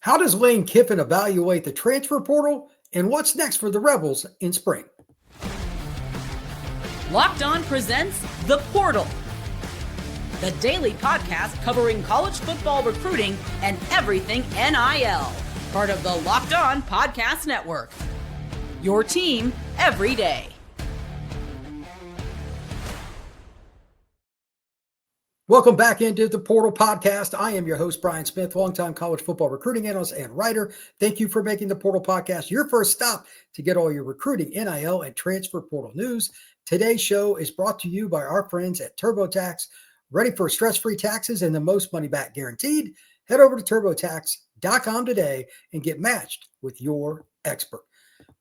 How does Lane Kiffin evaluate the transfer portal, and what's next for the Rebels in spring? Locked On presents The Portal, the daily podcast covering college football recruiting and everything NIL. Part of the Locked On Podcast Network. Your team every day. Welcome back into the Portal Podcast. I am your host, Brian Smith, longtime college football recruiting analyst and writer. Thank you for making the Portal Podcast your first stop to get all your recruiting, NIL, and transfer portal news. Today's show is brought to you by our friends at TurboTax. Ready for stress-free taxes and the most money back guaranteed? Head over to TurboTax.com today and get matched with your expert.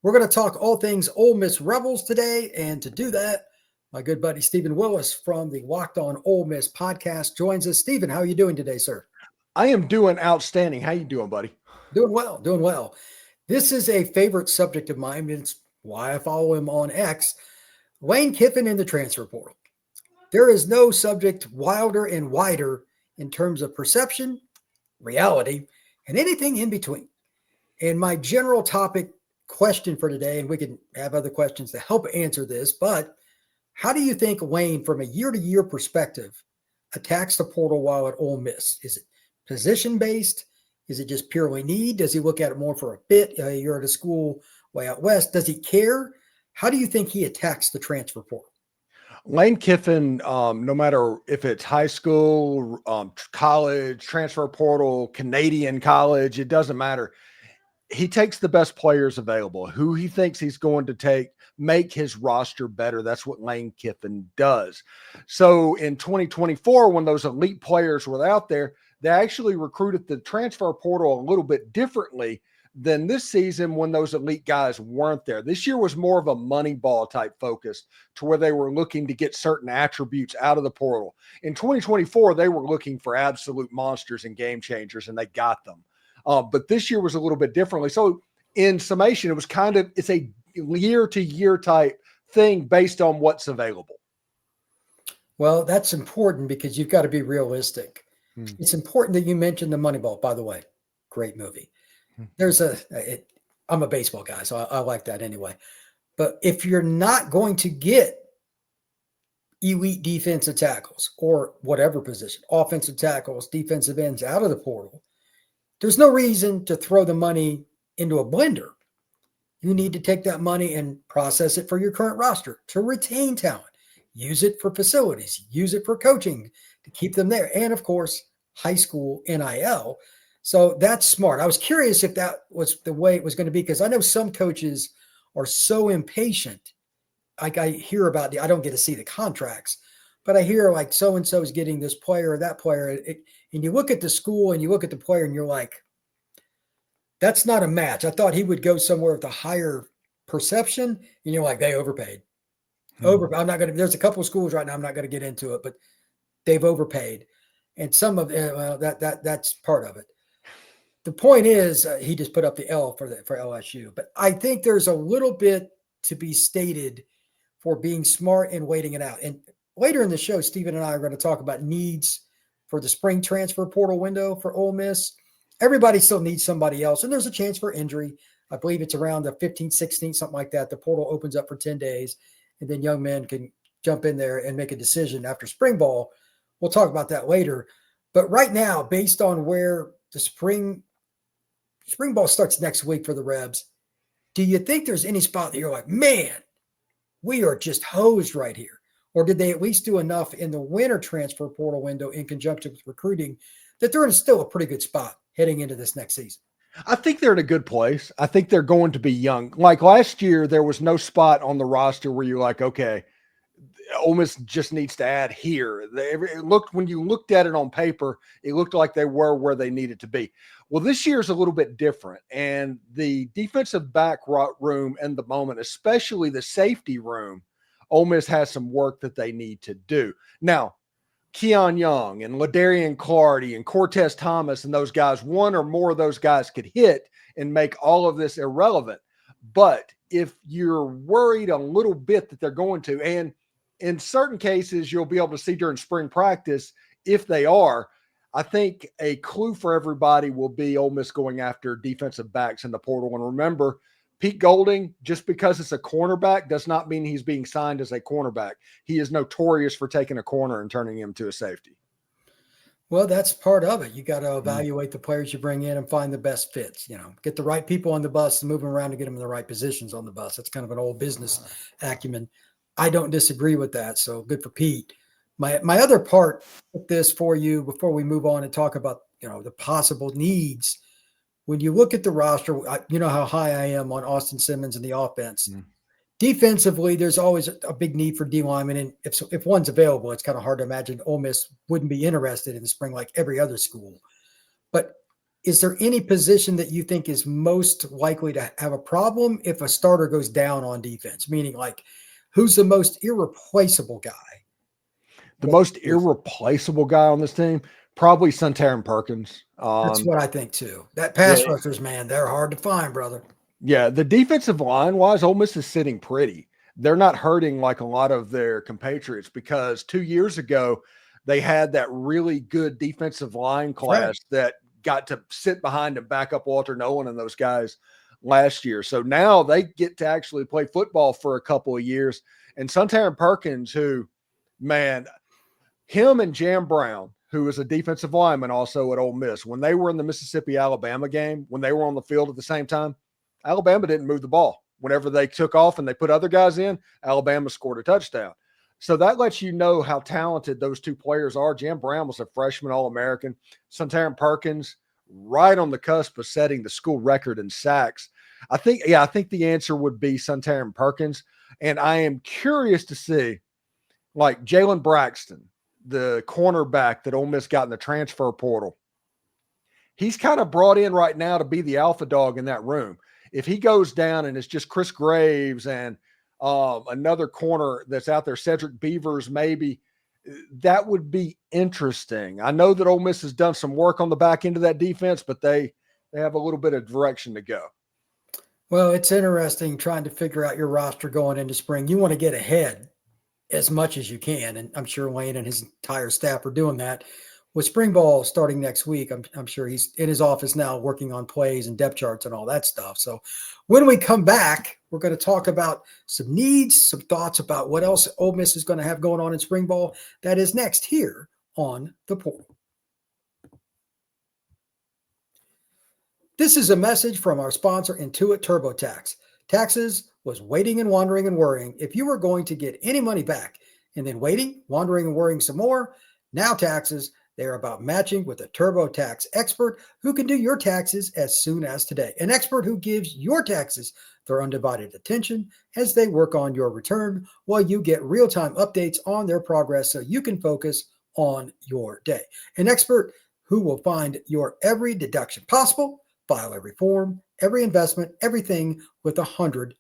We're going to talk all things Ole Miss Rebels today, and to do that, my good buddy Stephen Willis from the Locked On Ole Miss podcast joins us. Stephen, how are you doing today, sir? I am doing outstanding. How you doing, buddy? Doing well. This is a favorite subject of mine. It's why I follow him on X. Lane Kiffin in the transfer portal. There is no subject wilder and wider in terms of perception, reality, and anything in between. And my general topic question for today, and we can have other questions to help answer this, but how do you think Lane, from a year-to-year perspective, attacks the portal while at Ole Miss? Is it position-based? Is it just purely need? Does he look at it more for a bit? You're at a school way out west. Does he care? How do you think he attacks the transfer portal? Lane Kiffin, no matter if it's high school, college, transfer portal, Canadian college, it doesn't matter. He takes the best players available, who he thinks he's going to make his roster better. That's what Lane Kiffin does. So in 2024, when those elite players were out there, they actually recruited the transfer portal a little bit differently than this season when those elite guys weren't there. This year was more of a money ball type focus to where they were looking to get certain attributes out of the portal. In 2024, they were looking for absolute monsters and game changers, and they got them. But this year was a little bit differently. So in summation, it's a year-to-year type thing based on what's available. Well, that's important because you've got to be realistic. It's important that you mentioned the Moneyball, by the way. Great movie. I'm a baseball guy, so I like that anyway. But if you're not going to get elite defensive tackles or whatever position, offensive tackles, defensive ends out of the portal, there's no reason to throw the money into a blender. You need to take that money and process it for your current roster to retain talent. Use it for facilities. Use it for coaching to keep them there. And, of course, high school NIL. So that's smart. I was curious if that was the way it was going to be, because I know some coaches are so impatient. Like I hear about I don't get to see the contracts, but I hear like so-and-so is getting this player or that player. And you look at the school and you look at the player and you're like, that's not a match. I thought he would go somewhere with a higher perception. And you're like, they overpaid. There's a couple of schools right now, I'm not going to get into it, but they've overpaid. And some of that's part of it. The point is he just put up the L for LSU. But I think there's a little bit to be stated for being smart and waiting it out. And later in the show, Stephen and I are going to talk about needs for the spring transfer portal window for Ole Miss. Everybody still needs somebody else, and there's a chance for injury. I believe it's around the 15th, 16th, something like that. The portal opens up for 10 days, and then young men can jump in there and make a decision after spring ball. We'll talk about that later. But right now, based on where the spring ball starts next week for the Rebs, do you think there's any spot that you're like, man, we are just hosed right here? Or did they at least do enough in the winter transfer portal window in conjunction with recruiting that they're in still a pretty good spot heading into this next season? I think they're in a good place. I think they're going to be young. Like last year, there was no spot on the roster where you're like, okay, Ole Miss just needs to add here. When you looked at it on paper, it looked like they were where they needed to be. Well, this year's a little bit different, and the defensive back room in the moment, especially the safety room, Ole Miss has some work that they need to do. Now, Keon Young and LaDarian Clardy and Cortez Thomas and those guys, one or more of those guys could hit and make all of this irrelevant. But if you're worried a little bit that they're going to, and in certain cases, you'll be able to see during spring practice if they are, I think a clue for everybody will be Ole Miss going after defensive backs in the portal. And remember, Pete Golding, just because it's a cornerback does not mean he's being signed as a cornerback. He is notorious for taking a corner and turning him to a safety. Well, that's part of it. You got to evaluate the players you bring in and find the best fits. Get the right people on the bus and move them around to get them in the right positions on the bus. That's kind of an old business acumen. I don't disagree with that. So good for Pete. My other part with this for you before we move on and talk about the possible needs. When you look at the roster, you know how high I am on Austin Simmons and the offense. Defensively, there's always a big need for D linemen, and if one's available, it's kind of hard to imagine Ole Miss wouldn't be interested in the spring like every other school. But is there any position that you think is most likely to have a problem if a starter goes down on defense? Meaning, like, who's the most irreplaceable guy? The most irreplaceable guy on this team, probably Suntarine Perkins. That's what I think too. That pass rushers, man, they're hard to find, brother. Yeah, the defensive line wise, Ole Miss is sitting pretty. They're not hurting like a lot of their compatriots because 2 years ago they had that really good defensive line class that got to sit behind and back up Walter Nolan and those guys last year. So now they get to actually play football for a couple of years. And Suntarine Perkins, who, man, him and Jam Brown, who is a defensive lineman also at Ole Miss, when they were in the Mississippi-Alabama game, when they were on the field at the same time, Alabama didn't move the ball. Whenever they took off and they put other guys in, Alabama scored a touchdown. So that lets you know how talented those two players are. Jam Brown was a freshman All-American. Suntarine Perkins, right on the cusp of setting the school record in sacks. I think the answer would be Suntarine Perkins. And I am curious to see, like, Jalen Braxton, the cornerback that Ole Miss got in the transfer portal. He's kind of brought in right now to be the alpha dog in that room. If he goes down and it's just Chris Graves and another corner that's out there, Cedric Beavers, maybe, that would be interesting. I know that Ole Miss has done some work on the back end of that defense, but they have a little bit of direction to go. Well, it's interesting trying to figure out your roster going into spring. You want to get ahead as much as you can, and I'm sure Wayne and his entire staff are doing that. With spring ball starting next week, I'm sure he's in his office now working on plays and depth charts and all that stuff. So when we come back, we're going to talk about some needs, some thoughts about what else Ole Miss is going to have going on in spring ball. That is next here on The Portal. This is a message from our sponsor, Intuit TurboTax. Taxes was waiting and wandering and worrying if you were going to get any money back, and then waiting, wandering and worrying some more. Now taxes, they're about matching with a TurboTax expert who can do your taxes as soon as today. An expert who gives your taxes their undivided attention as they work on your return while you get real-time updates on their progress so you can focus on your day. An expert who will find your every deduction possible, file every form, every investment, everything with 100%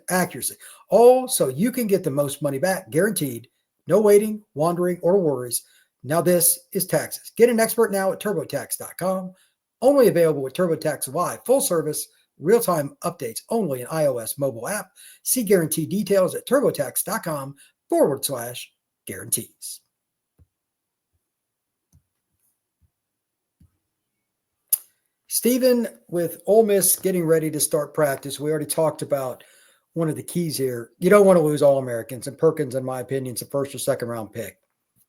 accuracy. All so you can get the most money back, guaranteed. No waiting, wandering, or worries. Now this is taxes. Get an expert now at TurboTax.com. Only available with TurboTax Live Full Service. Real-time updates only in iOS mobile app. See guarantee details at TurboTax.com/guarantees. Stephen, with Ole Miss getting ready to start practice, we already talked about one of the keys here. You don't want to lose All-Americans, and Perkins, in my opinion, is a first or second round pick.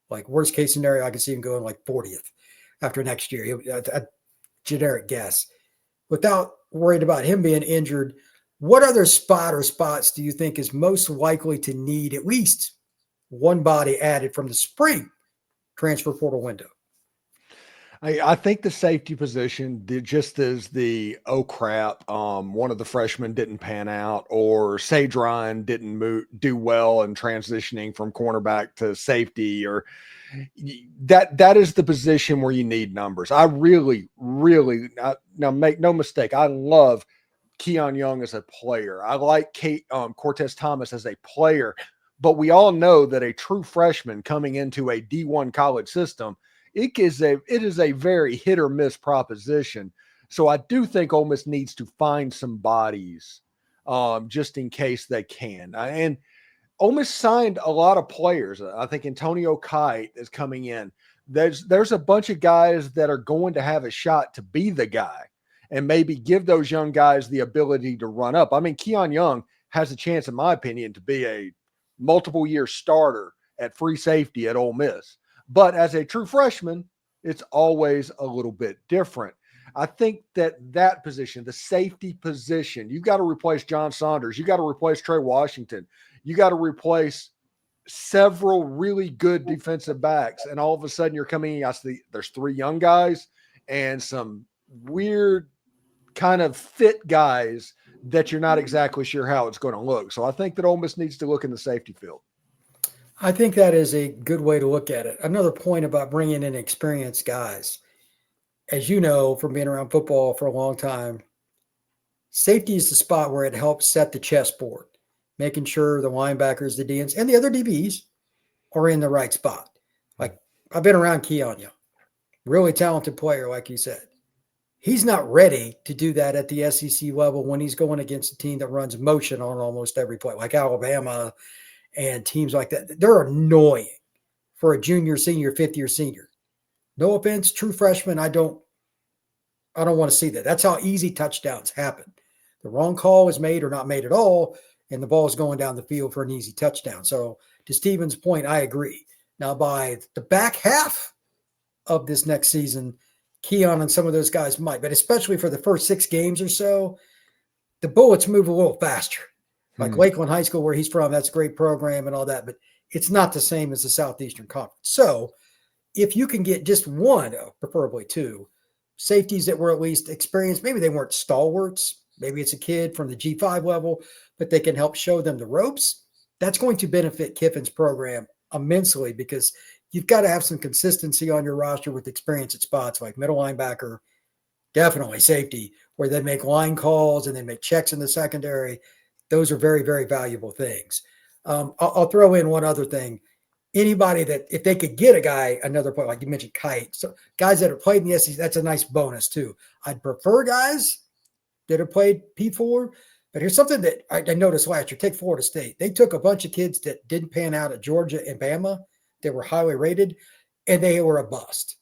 Like, worst case scenario, I could see him going like 40th after next year. A generic guess. Without worried about him being injured, what other spot or spots do you think is most likely to need at least one body added from the spring transfer portal window? I think the safety position, just as the one of the freshmen didn't pan out, or Sage Ryan didn't do well in transitioning from cornerback to safety, or that is the position where you need numbers. I really, now make no mistake, I love Keon Young as a player. I like Cortez Thomas as a player, but we all know that a true freshman coming into a D1 college system, it is a very hit or miss proposition. So I do think Ole Miss needs to find some bodies just in case they can. And Ole Miss signed a lot of players. I think Antonio Kite is coming in. there's a bunch of guys that are going to have a shot to be the guy and maybe give those young guys the ability to run up. I mean, Keon Young has a chance, in my opinion, to be a multiple year starter at free safety at Ole Miss. But as a true freshman, it's always a little bit different. I think that position, the safety position, you got to replace John Saunders. You got to replace Trey Washington. You got to replace several really good defensive backs. And all of a sudden you're coming in, I see there's 3 young guys and some weird kind of fit guys that you're not exactly sure how it's going to look. So I think that Ole Miss needs to look in the safety field. I think that is a good way to look at it. Another point about bringing in experienced guys. As you know, from being around football for a long time, safety is the spot where it helps set the chessboard, making sure the linebackers, the DNs, and the other DBs are in the right spot. Like, I've been around Keon Young, really talented player, like you said. He's not ready to do that at the SEC level when he's going against a team that runs motion on almost every play, like Alabama and teams like that. They're annoying for a junior, senior, fifth-year senior. No offense, true freshman, I don't want to see that. That's how easy touchdowns happen. The wrong call is made or not made at all, and the ball is going down the field for an easy touchdown. So to Steven's point, I agree. Now, by the back half of this next season, Keon and some of those guys might, but especially for the first 6 games or so, the bullets move a little faster. Like Lakeland High School, where he's from, that's a great program and all that, but it's not the same as the Southeastern Conference. So if you can get just 1, preferably 2, safeties that were at least experienced, maybe they weren't stalwarts, maybe it's a kid from the G5 level, but they can help show them the ropes, that's going to benefit Kiffin's program immensely, because you've got to have some consistency on your roster with experience at spots like middle linebacker, definitely safety, where they make line calls and they make checks in the secondary. Those are very, very valuable things. I'll throw in one other thing. Anybody that, if they could get a guy, another point, like you mentioned, Kite, so guys that have played in the SEC, that's a nice bonus too. I'd prefer guys that have played P4, but here's something that I noticed last year. Take Florida State. They took a bunch of kids that didn't pan out at Georgia and Bama. They were highly rated, and they were a bust.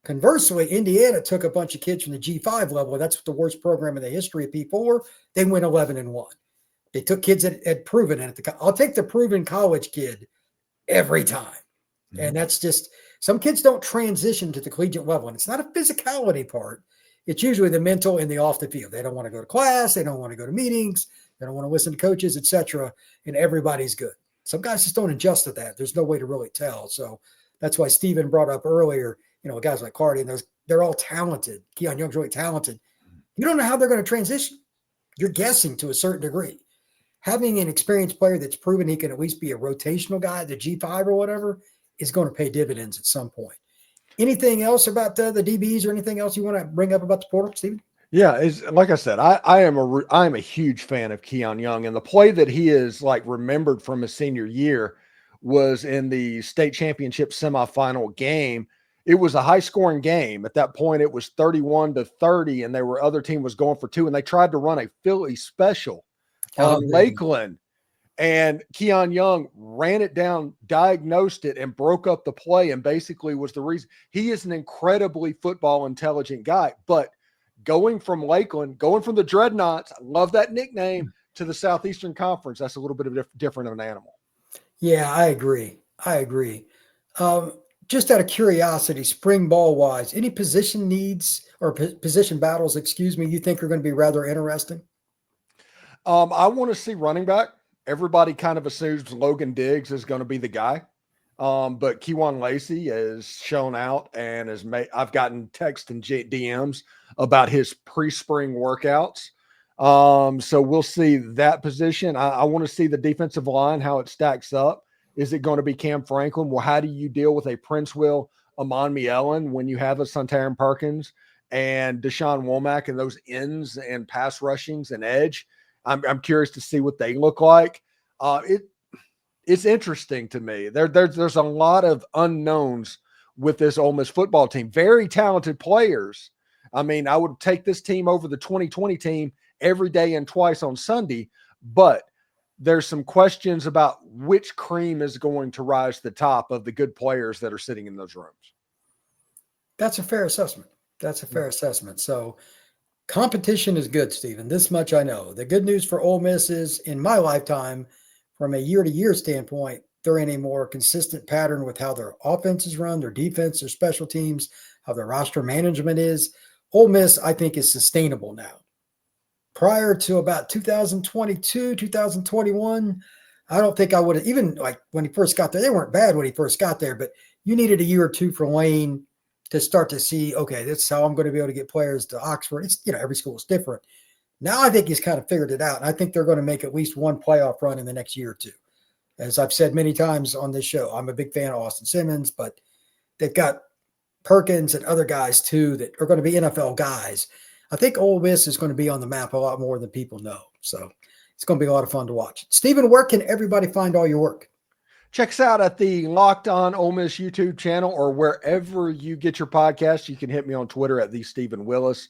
Conversely, Indiana took a bunch of kids from the G5 level. That's the worst program in the history of P4. They went 11-1. They took kids that had proven it. I'll take the proven college kid every time. And that's just, some kids don't transition to the collegiate level. And it's not a physicality part. It's usually the mental and the off the field. They don't want to go to class. They don't want to go to meetings. They don't want to listen to coaches, etc. And everybody's good. Some guys just don't adjust to that. There's no way to really tell. So that's why Steven brought up earlier, guys like Cardi, and they're all talented. Keon Young's really talented. You don't know how they're going to transition. You're guessing to a certain degree. Having an experienced player that's proven he can at least be a rotational guy, the G5 or whatever, is going to pay dividends at some point. Anything else about the DBs or anything else you want to bring up about the portal, Steven? Yeah, like I said, I am a huge fan of Keon Young, and the play that he is remembered from his senior year was in the state championship semifinal game. It was a high scoring game. At that point, it was 31-30, and other team was going for 2, and they tried to run a Philly special on Lakeland, and Keon Young ran it down, diagnosed it, and broke up the play, and basically was the reason. He is an incredibly football intelligent guy, but going from Lakeland, going from the Dreadnoughts, I love that nickname, to the Southeastern Conference, that's a little bit of different of an animal. Yeah, I agree. Just out of curiosity, spring ball wise, any position needs or position battles, you think are going to be rather interesting? I want to see running back. Everybody kind of assumes Logan Diggs is going to be the guy. But Kewan Lacey has shown out and I've gotten texts and DMs about his pre-spring workouts. So we'll see that position. I want to see the defensive line, how it stacks up. Is it going to be Cam Franklin? Well, how do you deal with a Prince Will, Amon Ellen when you have a Suntarine Perkins and Deshaun Womack and those ends and pass rushings and edge? I'm curious to see what they look like. It's interesting to me. There's a lot of unknowns with this Ole Miss football team. Very talented players. I mean, I would take this team over the 2020 team every day and twice on Sunday, but there's some questions about which cream is going to rise to the top of the good players that are sitting in those rooms. That's a fair assessment. So competition is good, Stephen. This much I know. The good news for Ole Miss is, in my lifetime, from a year-to-year standpoint, they're in a more consistent pattern with how their offense is run, their defense, their special teams, how their roster management is. Ole Miss, I think, is sustainable now. Prior to about 2022, 2021, I don't think I would have, even like when he first got there, they weren't bad when he first got there, but you needed a year or two for Lane to start to see, okay, that's how I'm going to be able to get players to Oxford. It's, every school is different. Now I think he's kind of figured it out. And I think they're going to make at least one playoff run in the next year or two. As I've said many times on this show, I'm a big fan of Austin Simmons, but they've got Perkins and other guys too that are going to be NFL guys. I think Ole Miss is going to be on the map a lot more than people know. So it's going to be a lot of fun to watch. Stephen, where can everybody find all your work? Check us out at the Locked On Ole Miss YouTube channel or wherever you get your podcast. You can hit me on Twitter at the Stephen Willis.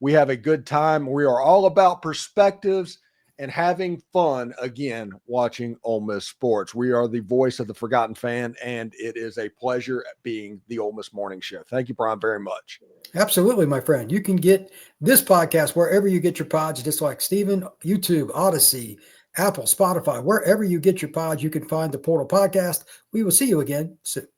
We have a good time. We are all about perspectives and having fun, again, watching Ole Miss sports. We are the voice of the forgotten fan, and it is a pleasure being the Ole Miss Morning Show. Thank you, Brian, very much. Absolutely, my friend. You can get this podcast wherever you get your pods, just like Stephen, YouTube, Odyssey, Apple, Spotify, wherever you get your pods, you can find the Portal Podcast. We will see you again soon.